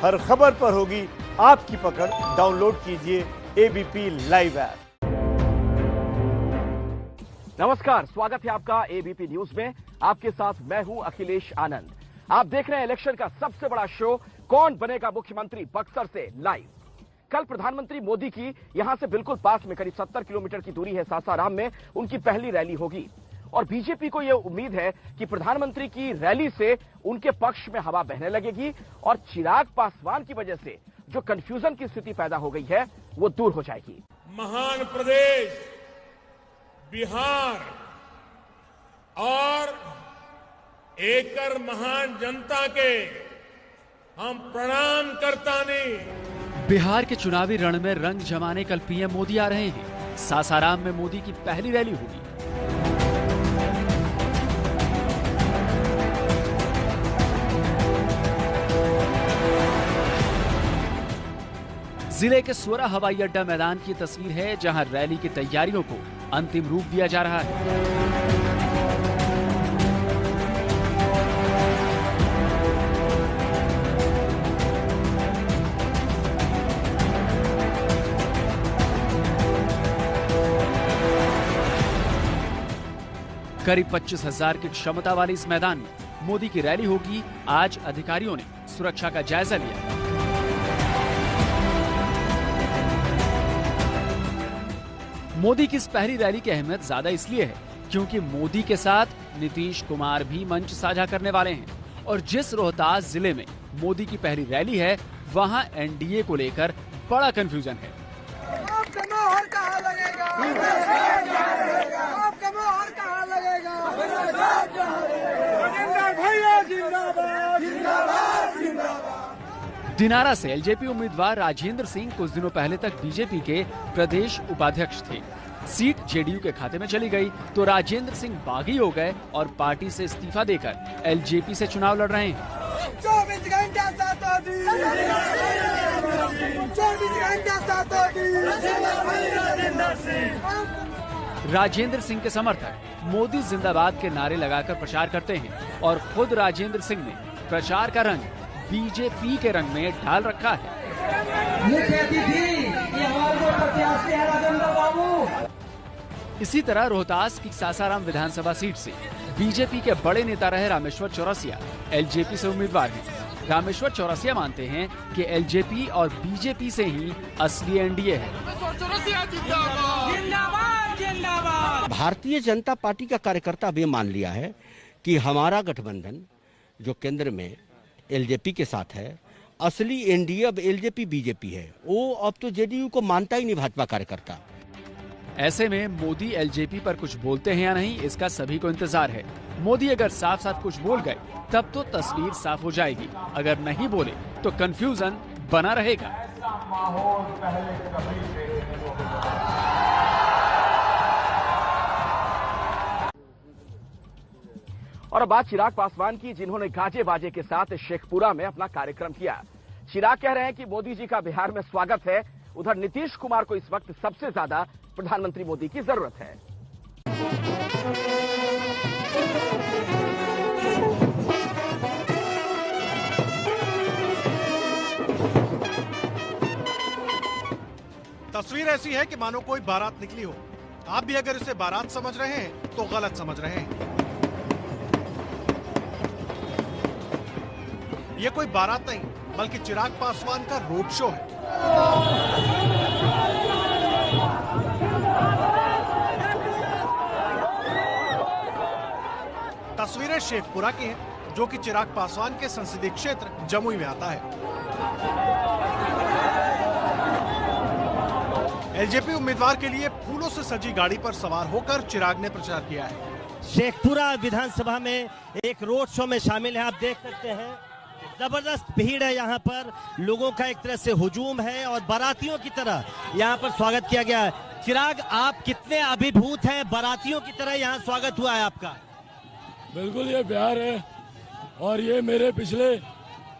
हर खबर पर होगी आपकी पकड़। डाउनलोड कीजिए एबीपी लाइव ऐप। नमस्कार, स्वागत है आपका एबीपी न्यूज में। आपके साथ मैं हूं अखिलेश आनंद। आप देख रहे हैं इलेक्शन का सबसे बड़ा शो कौन बनेगा मुख्यमंत्री, बक्सर से लाइव। कल प्रधानमंत्री मोदी की यहां से बिल्कुल पास में करीब 70 किलोमीटर की दूरी है सासाराम में उनकी पहली रैली होगी और बीजेपी को यह उम्मीद है कि प्रधानमंत्री की रैली से उनके पक्ष में हवा बहने लगेगी और चिराग पासवान की वजह से जो कंफ्यूजन की स्थिति पैदा हो गई है वो दूर हो जाएगी। महान प्रदेश बिहार और एकर महान जनता के हम प्रणाम करता नहीं। बिहार के चुनावी रण में रंग जमाने कल पीएम मोदी आ रहे हैं। सासाराम में मोदी की पहली रैली होगी। जिले के सोरा हवाई अड्डा मैदान की तस्वीर है, जहां रैली की तैयारियों को अंतिम रूप दिया जा रहा है। करीब 25,000 की क्षमता वाले इस मैदान में मोदी की रैली होगी। आज अधिकारियों ने सुरक्षा का जायजा लिया। मोदी की इस पहली रैली की अहमियत ज्यादा इसलिए है क्योंकि मोदी के साथ नीतीश कुमार भी मंच साझा करने वाले हैं और जिस रोहतास जिले में मोदी की पहली रैली है वहां एनडीए को लेकर बड़ा कंफ्यूजन है। दिनारा से एलजेपी उम्मीदवार राजेंद्र सिंह कुछ दिनों पहले तक बीजेपी के प्रदेश उपाध्यक्ष थे। सीट जेडीयू के खाते में चली गई तो राजेंद्र सिंह बागी हो गए और पार्टी से इस्तीफा देकर एलजेपी से चुनाव लड़ रहे हैं। 24 घंटा राजेंद्र सिंह के समर्थक मोदी जिंदाबाद के नारे लगाकर प्रचार करते हैं और खुद राजेंद्र सिंह ने प्रचार का रंग बीजेपी के रंग में डाल रखा है। इसी तरह रोहतास की सासाराम विधानसभा सीट से बीजेपी के बड़े नेता रहे रामेश्वर चौरसिया एलजेपी से उम्मीदवार हैं। रामेश्वर चौरसिया मानते हैं कि एलजेपी और बीजेपी से ही असली एनडीए है। भारतीय जनता पार्टी का कार्यकर्ता अब ये मान लिया है कि हमारा गठबंधन जो केंद्र में एलजेपी के साथ है, असली एनडीए अब एलजेपी बीजेपी है। वो अब तो जेडीयू को मानता ही नहीं भाजपा कार्यकर्ता। ऐसे में मोदी एलजेपी पर कुछ बोलते हैं या नहीं, इसका सभी को इंतजार है। मोदी अगर साफ साफ कुछ बोल गए तब तो तस्वीर साफ हो जाएगी, अगर नहीं बोले तो कंफ्यूजन बना रहेगा। और अब बात चिराग पासवान की, जिन्होंने गाजे बाजे के साथ शेखपुरा में अपना कार्यक्रम किया। चिराग कह रहे हैं कि मोदी जी का बिहार में स्वागत है। उधर नीतीश कुमार को इस वक्त सबसे ज्यादा प्रधानमंत्री मोदी की जरूरत है। तस्वीर ऐसी है कि मानो कोई बारात निकली हो। आप भी अगर इसे बारात समझ रहे हैं तो गलत समझ रहे हैं। ये कोई बारात नहीं बल्कि चिराग पासवान का रोड शो है। तस्वीरें शेखपुरा की हैं, जो कि चिराग पासवान के संसदीय क्षेत्र जमुई में आता है। एलजेपी उम्मीदवार के लिए फूलों से सजी गाड़ी पर सवार होकर चिराग ने प्रचार किया है। शेखपुरा विधानसभा में एक रोड शो में शामिल है। आप देख सकते हैं जबरदस्त भीड़ है यहाँ पर, लोगों का एक तरह से हुजूम है और बारातियों की तरह यहाँ पर स्वागत किया गया है। चिराग, आप कितने अभिभूत हैं, बारातियों की तरह यहाँ स्वागत हुआ है आपका? बिल्कुल, ये प्यार है और ये मेरे पिछले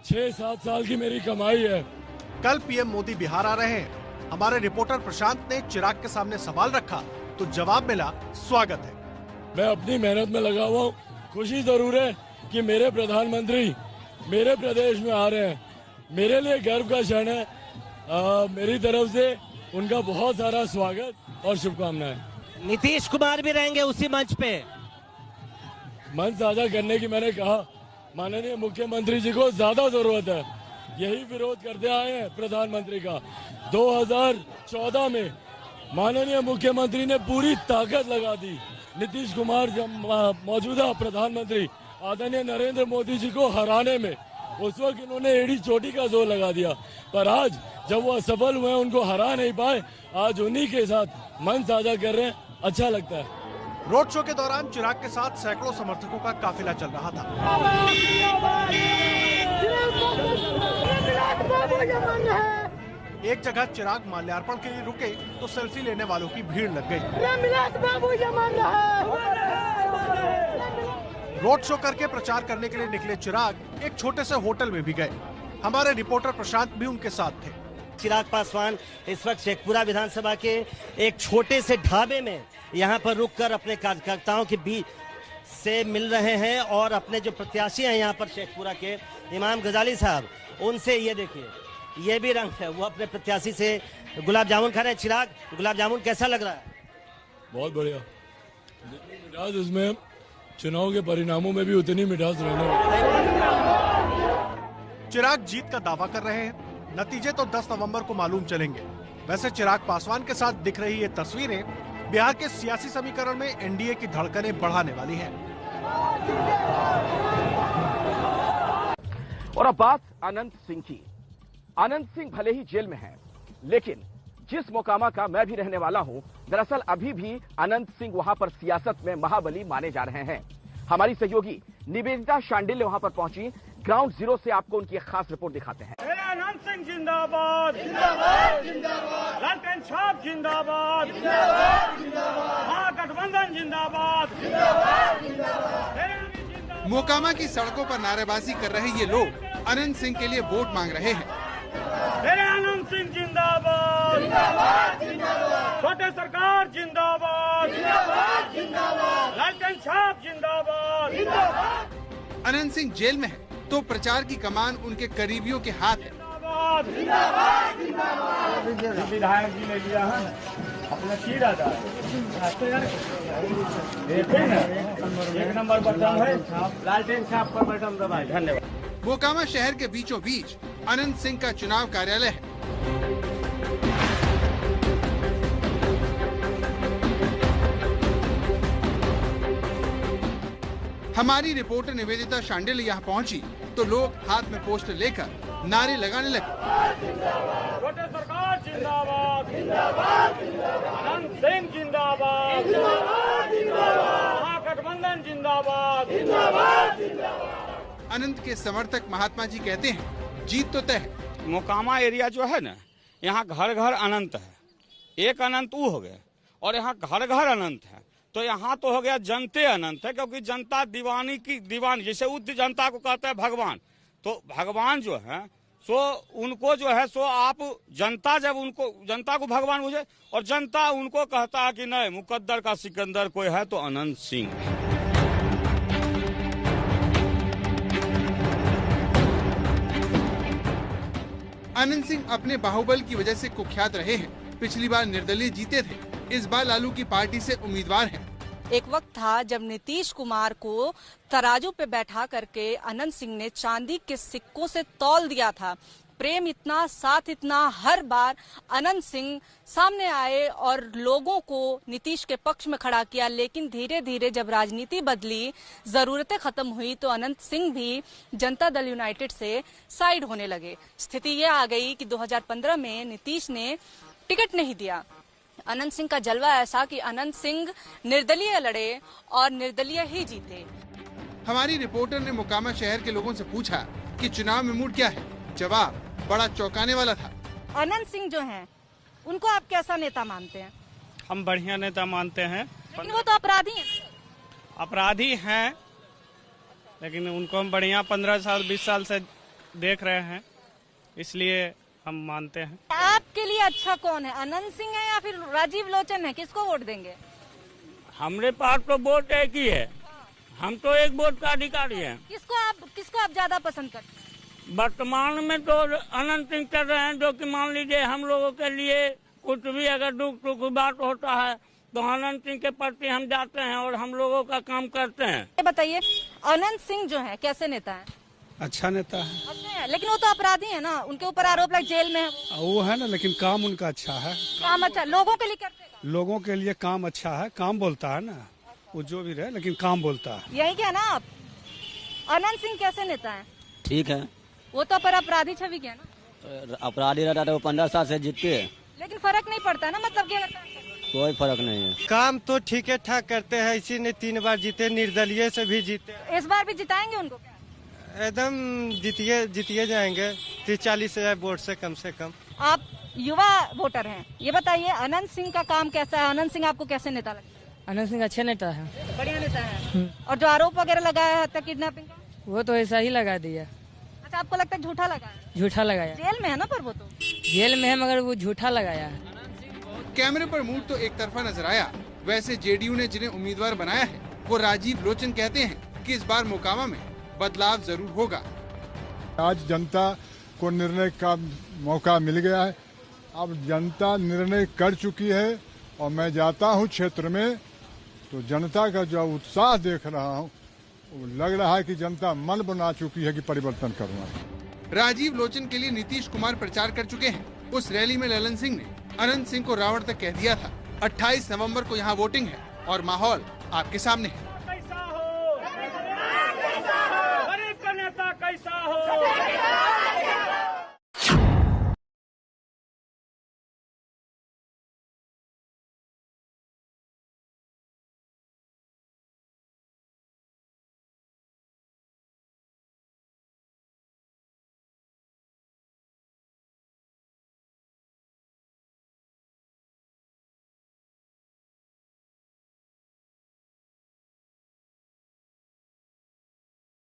6-7 साल की मेरी कमाई है। कल पीएम मोदी बिहार आ रहे हैं। हमारे रिपोर्टर प्रशांत ने चिराग के सामने सवाल रखा तो जवाब मिला स्वागत है। मैं अपनी मेहनत में लगा हुआ हूँ। खुशी जरूर है कि मेरे प्रधानमंत्री मेरे प्रदेश में आ रहे हैं मेरे लिए गर्व का क्षण है। मेरी तरफ से उनका बहुत सारा स्वागत और शुभकामनाएं। नीतीश कुमार भी रहेंगे उसी मंच पे। मंच साझा करने की मैंने कहा, माननीय मुख्यमंत्री जी को ज्यादा जरूरत है। यही विरोध करते आए हैं प्रधानमंत्री का। 2014 में माननीय मुख्यमंत्री ने पूरी ताकत लगा दी नीतीश कुमार मौजूदा प्रधानमंत्री आदरणीय नरेंद्र मोदी जी को हराने में। उस वक्त इन्होंने एड़ी चोटी का जोर लगा दिया, पर आज जब वो असफल हुए, उनको हरा नहीं पाए, आज उन्हीं के साथ मंच साझा कर रहे हैं। अच्छा लगता है। रोड शो के दौरान चिराग के साथ सैकड़ों समर्थकों का काफिला चल रहा था। एक जगह चिराग माल्यार्पण के लिए रुके तो सेल्फी लेने वालों की भीड़ लग गई। रोड शो करके प्रचार करने के लिए निकले चिराग एक छोटे से होटल में भी गए। हमारे रिपोर्टर प्रशांत भी उनके साथ थे। चिराग पासवान इस वक्त शेखपुरा विधानसभा के एक छोटे से ढाबे में यहाँ पर रुककर अपने कार्यकर्ताओं के बीच से मिल रहे हैं और अपने जो प्रत्याशी हैं यहाँ पर शेखपुरा के इमाम गजाली साहब, उनसे ये देखिए, ये भी रंग है, वो अपने प्रत्याशी से गुलाब जामुन खा रहे हैं। चिराग, गुलाब जामुन कैसा लग रहा है? बहुत बढ़िया। जितनी मिठास इसमें, चुनाव के परिणामों में भी उतनी मिठास रहने वाली। चिराग जीत का दावा कर रहे हैं। नतीजे तो 10 नवंबर को मालूम चलेंगे। वैसे चिराग पासवान के साथ दिख रही ये तस्वीरें बिहार के सियासी समीकरण में एनडीए की धड़कनें बढ़ाने वाली हैं। और अब बात अनंत सिंह की। अनंत सिंह भले ही जेल में हैं, लेकिन जिस मोकामा का मैं भी रहने वाला हूं, दरअसल अभी भी अनंत सिंह वहां पर सियासत में महाबली माने जा रहे हैं। हमारी सहयोगी निवेदिता शांडिल्य वहां पर पहुंची। ग्राउंड जीरो से आपको उनकी एक खास रिपोर्ट दिखाते हैं। अनंत सिंह जिंदाबाद, जिंदाबाद, जिंदाबाद, लालटेन छाप जिंदाबाद, जिंदाबाद, जिंदाबाद, महागठबंधन जिंदाबाद, जिंदाबाद, जिंदाबाद। मोकामा की सड़कों पर नारेबाजी कर रहे ये लोग अनंत सिंह के लिए वोट मांग रहे हैं। मेरे अनंत सिंह जिंदाबाद, जिंदाबाद, जिंदाबाद, छोटे सरकार जिंदाबाद, जिंदाबाद, जिंदाबाद, लालटेन छाप जिंदाबाद, जिंदाबाद। अनंत सिंह जेल में है तो प्रचार की कमान उनके करीबियों के हाथ है। जिंदाबाद, जिंदाबाद। विधायक जी ने लिया है अपना सीधा था, एक नंबर बटन है, लालटेन छाप पर बटन दबाएं। धन्यवाद। मोकामा शहर के बीचों बीच अनंत सिंह का चुनाव कार्यालय है। हमारी रिपोर्टर निवेदिता शांडिल्य यहाँ पहुँची तो लोग हाथ में पोस्टर लेकर नारे लगाने लगे। छोटे सरकार जिंदाबाद, जिंदाबाद, जिंदाबाद, अनंत सिंह जिंदाबाद, जिंदाबाद, जिंदाबाद, महागठबंधन जिंदाबाद, जिंदाबाद, जिंदाबाद। अनंत के समर्थक महात्मा जी कहते हैं जीत तो तय है। मोकामा एरिया जो है ना, यहाँ घर घर अनंत है। एक अनंत वो हो गए और यहाँ घर घर अनंत है, तो यहाँ तो हो गया जनते अनंत है, क्योंकि जनता दीवानी जैसे उस जनता को कहता है भगवान, तो भगवान जो है सो उनको जो है सो आप जनता जब उनको जनता को भगवान बुझे और जनता उनको कहता है कि नहीं मुकद्दर का सिकंदर कोई है तो अनंत सिंह। अनंत सिंह अपने बाहुबल की वजह से कुख्यात रहे हैं। पिछली बार निर्दलीय जीते थे, इस बार लालू की पार्टी से उम्मीदवार हैं। एक वक्त था जब नीतीश कुमार को तराजू पे बैठा करके अनंत सिंह ने चांदी के सिक्कों से तौल दिया था। प्रेम इतना, साथ इतना, हर बार अनंत सिंह सामने आए और लोगों को नीतीश के पक्ष में खड़ा किया। लेकिन धीरे धीरे जब राजनीति बदली, जरूरतें खत्म हुई, तो अनंत सिंह भी जनता दल यूनाइटेड से साइड होने लगे। स्थिति ये आ गई कि 2015 में नीतीश ने टिकट नहीं दिया। अनंत सिंह का जलवा ऐसा कि अनंत सिंह निर्दलीय लड़े और निर्दलीय ही जीते। हमारी रिपोर्टर ने मोकामा शहर के लोगों से पूछा कि चुनाव में मूड क्या है। जवाब बड़ा चौंकाने वाला था। अनंत सिंह जो हैं, उनको आप कैसा नेता मानते हैं? हम बढ़िया नेता मानते हैं। लेकिन वो तो अपराधी हैं। अपराधी हैं, लेकिन उनको हम बढ़िया 15 साल 20 साल से देख रहे हैं, इसलिए हम मानते हैं। आपके लिए अच्छा कौन है, अनंत सिंह है या फिर राजीव लोचन है? किसको वोट देंगे? हमरे पास तो वोट एक ही है, हम तो एक वोट का अधिकारी हैं। किसको आप ज्यादा पसंद करते हैं? वर्तमान में तो अनंत सिंह कर रहे हैं, जो कि मान लीजिए हम लोगों के लिए कुछ भी अगर दुख सुख बात होता है तो अनंत सिंह के प्रति हम जाते हैं और हम लोगों का काम करते हैं। ये बताइए, अनंत सिंह जो है कैसे नेता है? अच्छा नेता है। अच्छे हैं, लेकिन वो तो अपराधी है ना, उनके ऊपर आरोप लग, जेल में है वो है ना, लेकिन काम उनका अच्छा है। काम अच्छा, लोगों के लिए करते हैं। लोगों के लिए काम अच्छा है, काम बोलता है ना, वो जो भी रहे लेकिन काम बोलता है। यही क्या ना आप? अनंत सिंह कैसे नेता है? ठीक है। वो तो पर अपराधी छवि क्या ना, अपराधी रहता था, वो 15 साल से जीतते। लेकिन फर्क नहीं पड़ता ना, मतलब क्या लगता है? कोई फर्क नहीं है। काम तो ठीक ठाक करते हैं, इसी ने 3 बार जीते, निर्दलीय से भी जीते। इस बार भी जिताएंगे उनको क्या? एकदम जीतिए जाएंगे 30-40 हजार वोट से कम। आप युवा वोटर हैं, ये बताइए अनंत सिंह का काम कैसा है? अनंत सिंह आपको कैसे नेता लगता है? अनंत सिंह अच्छे नेता है, बढ़िया नेता है। और जो आरोप वगैरह लगाया है हत्या किडनैपिंग का, वो तो ऐसा ही लगा दिया। अच्छा, आपको लगता है झूठा लगाया? झूठा लगाया। जेल में है ना, पर वो तो जेल में है मगर वो झूठा लगाया है। कैमरे पर मूड तो एक तरफा नजर आया। वैसे जेडीयू ने जिन्हें उम्मीदवार बनाया है वो राजीव लोचन कहते हैं कि इस बार मोकामा में बदलाव जरूर होगा। आज जनता को निर्णय का मौका मिल गया है, अब जनता निर्णय कर चुकी है और मैं जाता हूं क्षेत्र में तो जनता का जो उत्साह देख रहा हूं, वो लग रहा है कि जनता मन बना चुकी है कि परिवर्तन करना है। राजीव लोचन के लिए नीतीश कुमार प्रचार कर चुके हैं। उस रैली में ललन सिंह ने अनंत सिंह को रावण तक कह दिया था। 28 नवंबर को यहाँ वोटिंग है और माहौल आपके सामने है।